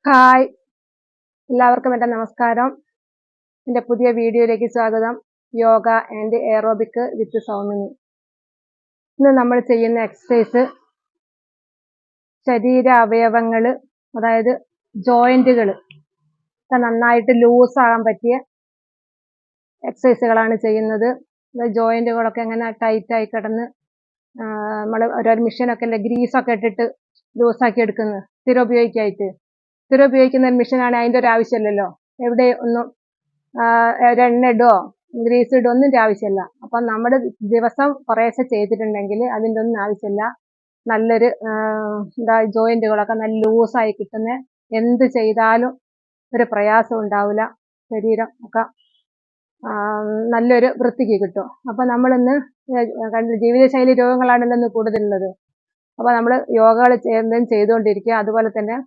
Hi, എല്ലാവർക്കും എൻ്റെ നമസ്കാരം. എൻ്റെ പുതിയ വീഡിയോയിലേക്ക് സ്വാഗതം. യോഗ ആൻഡ് എയറോബിക് വിത്ത് സൗമിനി. ഇന്ന് നമ്മൾ ചെയ്യുന്ന എക്സസൈസ് ശരീര അവയവങ്ങൾ, അതായത് ജോയിന്റുകൾ നന്നായിട്ട് ലൂസ് ആകാൻ പറ്റിയ എക്സസൈസുകളാണ് ചെയ്യുന്നത്. ജോയിന്റുകളൊക്കെ എങ്ങനെ ടൈറ്റായി കിടന്ന് നമ്മൾ ഓരോ മെഷീനൊക്കെ അല്ലേ ഗ്രീസൊക്കെ ഇട്ടിട്ട് ലൂസാക്കി എടുക്കുന്നത് സ്ഥിരം ഉപയോഗിക്കുന്ന മെഷീനാണ്. അതിൻ്റെ ഒരു ആവശ്യമില്ലല്ലോ. എവിടെ ഒന്നും എണ്ണ ഇടുകയോ ഗ്രീസ് ഇടുകയോ ഒന്നും ആവശ്യമില്ല. അപ്പം നമ്മൾ ദിവസം കുറേശ്ശെ ചെയ്തിട്ടുണ്ടെങ്കിൽ അതിൻ്റെ ഒന്നും ആവശ്യമില്ല. നല്ലൊരു ജോയിന്റുകളൊക്കെ നല്ല ലൂസായി കിട്ടുന്ന, എന്ത് ചെയ്താലും ഒരു പ്രയാസം ഉണ്ടാവില്ല. ശരീരം ഒക്കെ നല്ലൊരു വൃത്തിക്ക് കിട്ടും. അപ്പം നമ്മളിന്ന് ജീവിതശൈലി രോഗങ്ങളാണല്ലോ ഇന്ന് കൂടുതലുള്ളത്. അപ്പോൾ നമ്മൾ യോഗകൾ ചെയ്തുകൊണ്ടിരിക്കുക. അതുപോലെ തന്നെ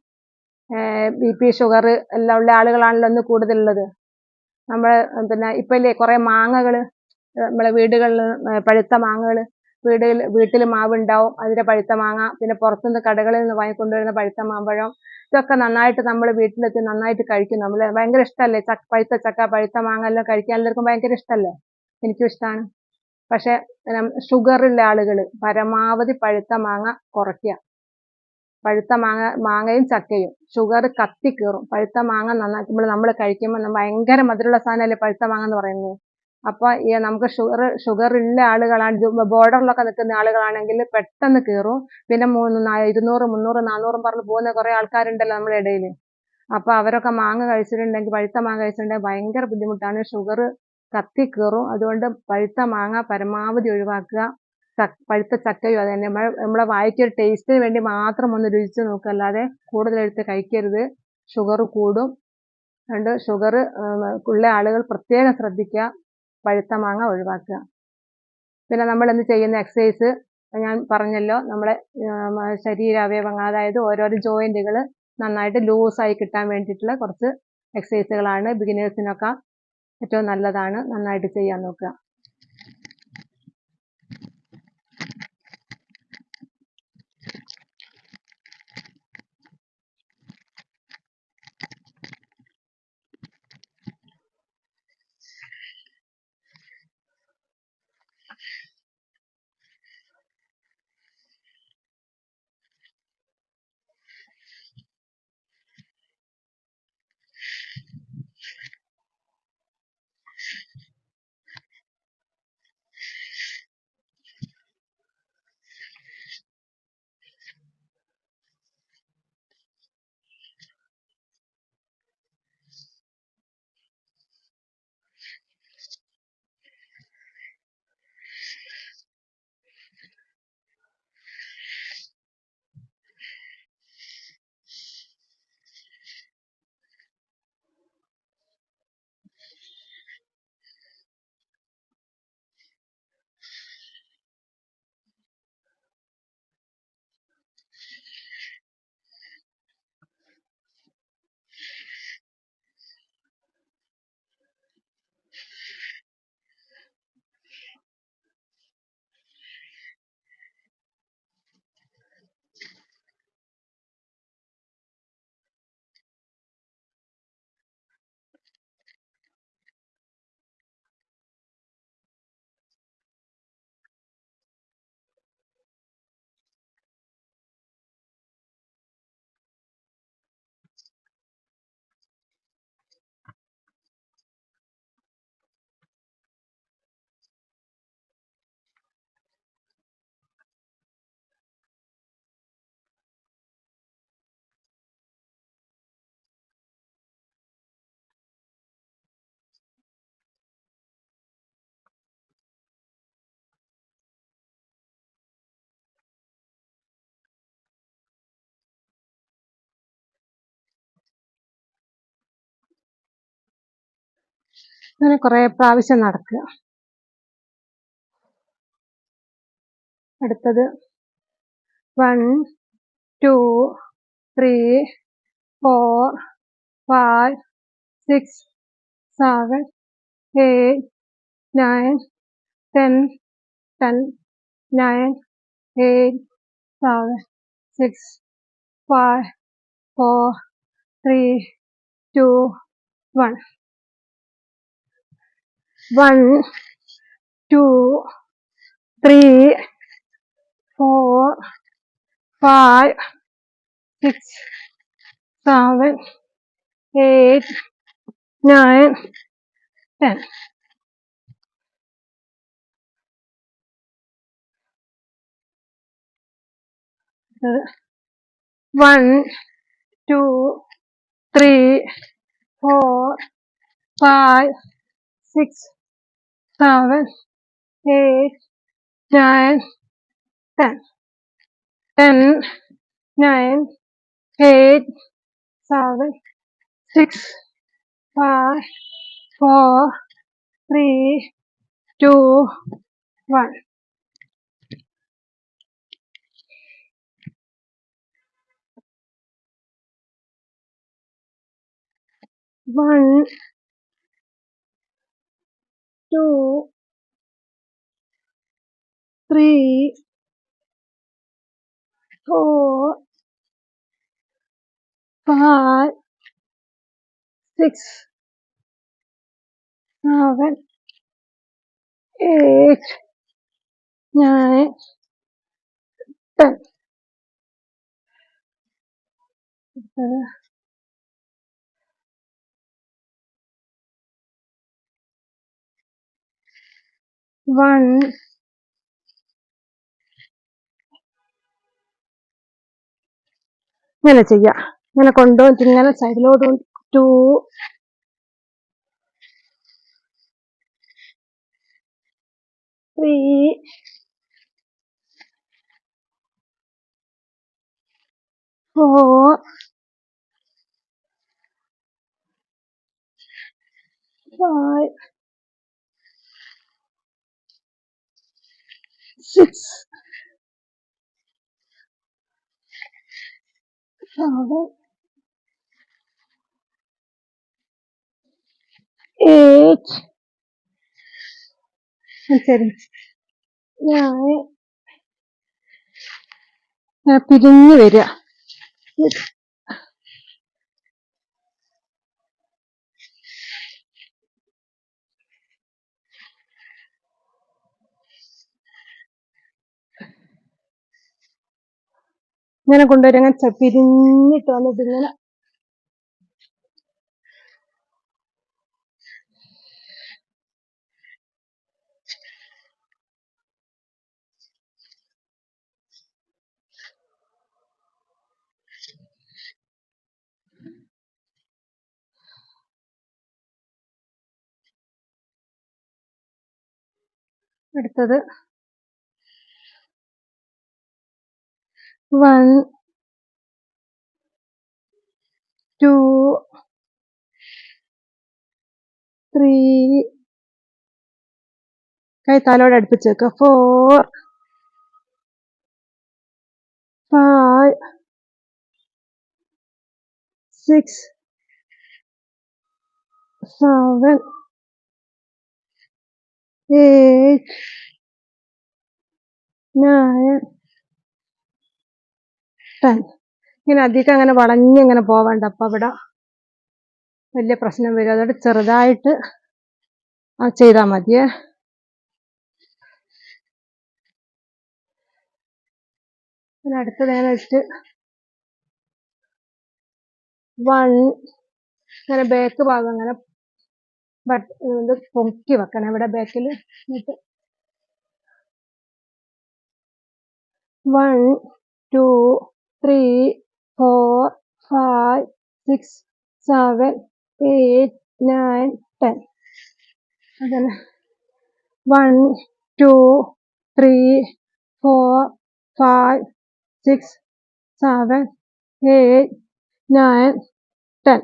BP ഷുഗർ എല്ലാം ഉള്ള ആളുകളാണല്ലോ ഇന്ന് കൂടുതലുള്ളത്. നമ്മൾ പിന്നെ ഇപ്പം ഇല്ലേ കുറേ മാങ്ങകൾ, നമ്മളെ വീടുകളിൽ പഴുത്ത മാങ്ങകൾ, വീട്ടിൽ മാവുണ്ടാവും, അതിൻ്റെ പഴുത്ത മാങ്ങ, പിന്നെ പുറത്തുനിന്ന് കടകളിൽ നിന്ന് വാങ്ങിക്കൊണ്ടുവരുന്ന പഴുത്ത മാമ്പഴം, ഇതൊക്കെ നന്നായിട്ട് നമ്മൾ വീട്ടിലെത്തി നന്നായിട്ട് കഴിക്കും. നമ്മൾ ഭയങ്കര ഇഷ്ടമല്ലേ പഴുത്ത ചക്ക, പഴുത്ത മാങ്ങ എല്ലാം കഴിക്കാൻ എല്ലാവർക്കും ഭയങ്കര ഇഷ്ടമല്ലേ. എനിക്കും ഇഷ്ടമാണ്. പക്ഷേ ഷുഗറുള്ള ആളുകൾ പരമാവധി പഴുത്ത മാങ്ങ കുറയ്ക്കുക. പഴുത്ത മാങ്ങയും ചക്കയും ഷുഗർ കത്തിക്കയറും. പഴുത്ത മാങ്ങ നന്നാക്കുമ്പോൾ നമ്മൾ കഴിക്കുമ്പോൾ ഭയങ്കര മധുരമുള്ള സാധനമല്ലേ പഴുത്ത മാങ്ങ എന്ന് പറയുന്നത്. അപ്പോൾ നമുക്ക് ഷുഗർ ഉള്ള ആളുകളാണ്, ബോർഡറിലൊക്കെ നിൽക്കുന്ന ആളുകളാണെങ്കിൽ പെട്ടെന്ന് കയറും. പിന്നെ 200, 300, 400 പറഞ്ഞ് പോകുന്ന കുറേ ആൾക്കാരുണ്ടല്ലോ നമ്മുടെ ഇടയിൽ. അപ്പോൾ അവരൊക്കെ മാങ്ങ കഴിച്ചിട്ടുണ്ടെങ്കിൽ, പഴുത്ത മാങ്ങ കഴിച്ചിട്ടുണ്ടെങ്കിൽ ഭയങ്കര ബുദ്ധിമുട്ടാണ്. ഷുഗർ കത്തിക്കയറും. അതുകൊണ്ട് പഴുത്ത മാങ്ങ പരമാവധി ഒഴിവാക്കുക. പഴുത്ത ചക്കയും അത് തന്നെ. നമ്മളെ വായിക്ക് ഒരു ടേസ്റ്റിന് വേണ്ടി മാത്രം ഒന്ന് രുചിച്ച് നോക്കുക, അല്ലാതെ കൂടുതലെടുത്ത് കഴിക്കരുത്. ഷുഗർ കൂടും. അതുകൊണ്ട് ഷുഗർ ഉള്ള ആളുകൾ പ്രത്യേകം ശ്രദ്ധിക്കുക, പഴുത്ത മാങ്ങ ഒഴിവാക്കുക. പിന്നെ നമ്മൾ ഇന്ന് ചെയ്യുന്ന എക്സസൈസ് ഞാൻ പറഞ്ഞല്ലോ, നമ്മളെ ശരീരാവയവങ്ങൾ, അതായത് ഓരോരോ ജോയിന്റുകൾ നന്നായിട്ട് ലൂസായി കിട്ടാൻ വേണ്ടിയിട്ടുള്ള കുറച്ച് എക്സസൈസുകളാണ്. ബിഗിനേഴ്സിനൊക്കെ ഏറ്റവും നല്ലതാണ്. നന്നായിട്ട് ചെയ്യാൻ നോക്കുക. അങ്ങനെ കുറേ പ്രാവശ്യം നടക്കുക. അടുത്തത് 1, 2, 3, 4, 5, 6, 7, 8, 9, 10, 9, 8, 7, 6, 5, 4, 3, 2, 1. 1, 2, 3, 4, 5, 6, 7, 8, 9, 10. 1, 2, 3, 4, 5, 6, 7, 8, 9, 10. 10, 9, 8, 7, 6, 5, 4, 3, 2, 1. 1, 2, 3, 4, 5, 6, 7, 8, 9, 10. 1, ഇങ്ങനെ ചെയ്യാം. ഇങ്ങനെ കൊണ്ടുപോയിട്ട് ഇങ്ങനെ സൈഡിലോട്ട് 2, 3, 4, 5, 6, 7, 8, ശരി, 9, പിരിഞ്ഞു വരിക. ഇങ്ങനെ കൊണ്ടുവരും, അങ്ങനെ പിരിഞ്ഞിട്ട് വന്നിട്ട് ഇങ്ങനെ അടുത്തത് 1, 2, 3, കൈ തലോടെ അടുപ്പിച്ച് വെക്കുക. 4, 5, 6, 7, 8, 9, 10. ഇങ്ങനെ അധികം അങ്ങനെ വളഞ്ഞിങ്ങനെ പോവണ്ട. അപ്പൊ അവിടെ വലിയ പ്രശ്നം വരും. അതോടെ ചെറുതായിട്ട് ചെയ്താൽ മതിയേ. പിന്നെ അടുത്തത് വെച്ചിട്ട് 1, ഇങ്ങനെ ബാക്ക് ഭാഗം അങ്ങനെ ഇത് പൊക്കി വെക്കണം ഇവിടെ ബാക്കിൽ. 1, 2, 3, 4, 5, 6, 7, 8, 9, 10. അതന്നെ 1, 2, 3, 4, 5, 6, 7, 8, 9, 10.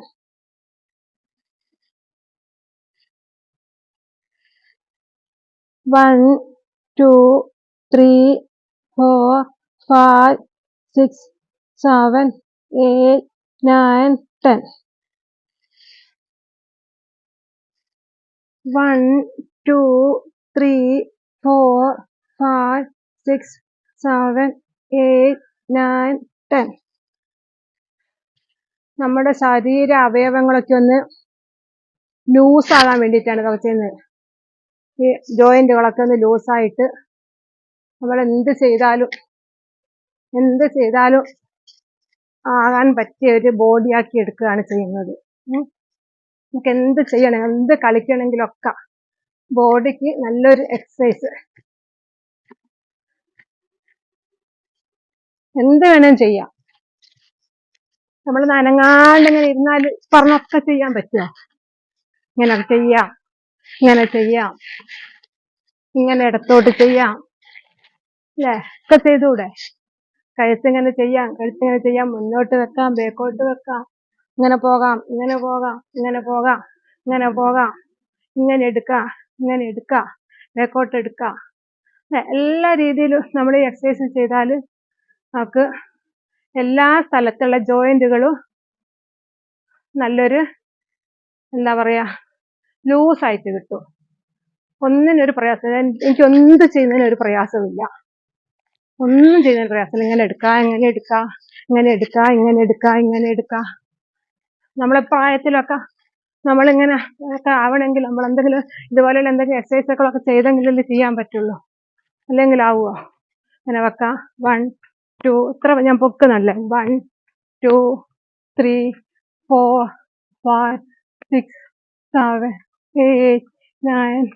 1, 2, 3, 4, 5, 6, 7, 8, 9, 10. 1, 2, 3, 4, 5, 6, 7, 8, 9, 10. നമ്മുടെ ശരീര അവയവങ്ങളൊക്കെ ഒന്ന് ലൂസ് ആകാൻ വേണ്ടിയിട്ടാണ് ഇതൊക്കെ ചെയ്യുന്നത്. ഈ ജോയിന്റുകളൊക്കെ ഒന്ന് ലൂസായിട്ട് നമ്മൾ എന്ത് ചെയ്താലും ആകാൻ പറ്റിയ ഒരു ബോഡി ആക്കി എടുക്കുകയാണ് ചെയ്യുന്നത്. നമുക്ക് എന്ത് ചെയ്യണം, എന്ത് കളിക്കണമെങ്കിലൊക്കെ ബോഡിക്ക് നല്ലൊരു എക്സസൈസ് എന്ത് വേണേലും ചെയ്യാം. നമ്മൾ നനങ്ങാണ്ട് ഇങ്ങനെ ഇരുന്നാൽ പറഞ്ഞൊക്കെ ചെയ്യാൻ പറ്റുമോ? ഇങ്ങനെ ചെയ്യാം, ഇങ്ങനെ ചെയ്യാം, ഇങ്ങനെ ഇടത്തോട്ട് ചെയ്യാം, അല്ലേ? ഒക്കെ ചെയ്തൂടെ? കഴുത്തിങ്ങനെ ചെയ്യാം, മുന്നോട്ട് വെക്കാം, ബേക്കോട്ട് വെക്കാം, ഇങ്ങനെ പോകാം, ഇങ്ങനെ പോകാം, ഇങ്ങനെ പോകാം, ഇങ്ങനെ പോകാം, ഇങ്ങനെ എടുക്കാം, ബേക്കോട്ട് എടുക്കാം. എല്ലാ രീതിയിലും നമ്മൾ ഈ എക്സസൈസ് ചെയ്താൽ നമുക്ക് എല്ലാ സ്ഥലത്തുള്ള ജോയിന്റുകളും നല്ലൊരു എന്താ പറയാ ലൂസായിട്ട് കിട്ടും. ഒന്നിനൊരു പ്രയാസം, എനിക്ക് എന്ത് ചെയ്യുന്നതിന് ഒരു പ്രയാസമില്ല. ഒന്നും ചെയ്യുന്നതിന് പ്രയാസമില്ല. ഇങ്ങനെ എടുക്കാം. നമ്മളെ പ്രായത്തിലൊക്കെ നമ്മളിങ്ങനെ ഒക്കെ ആവണമെങ്കിൽ നമ്മൾ എന്തെങ്കിലും ഇതുപോലെയുള്ള എന്തെങ്കിലും എക്സസൈസുകളൊക്കെ ചെയ്തെങ്കിലല്ലേ ചെയ്യാൻ പറ്റുള്ളൂ. അല്ലെങ്കിൽ ആവുമോ? ഇങ്ങനെ വെക്കാം. 1 2 ഇത്ര ഞാൻ പൊക്കുന്നല്ലേ. 1 2 3 4 5 6 7 8 9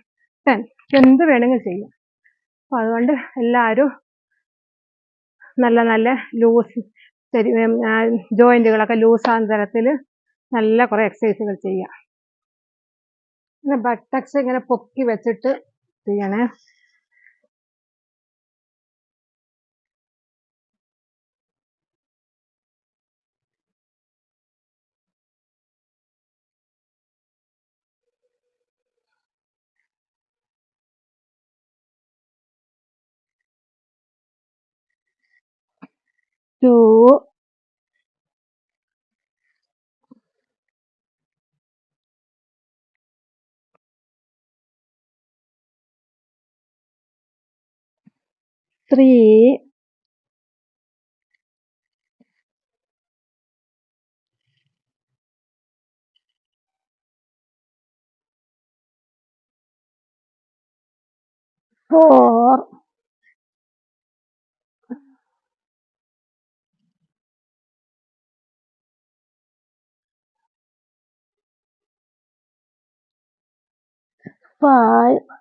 10 എന്ത് വേണമെങ്കിലും ചെയ്യാം. അപ്പൊ അതുകൊണ്ട് എല്ലാവരും നല്ല ലൂസ് ജോയിന്റുകളൊക്കെ ലൂസാകുന്ന തരത്തിൽ നല്ല കുറെ എക്സസൈസുകൾ ചെയ്യാം. ഇങ്ങനെ ബട്ടക്സ് ഇങ്ങനെ പൊക്കി വെച്ചിട്ട് ചെയ്യണേ. ടു 3 4 5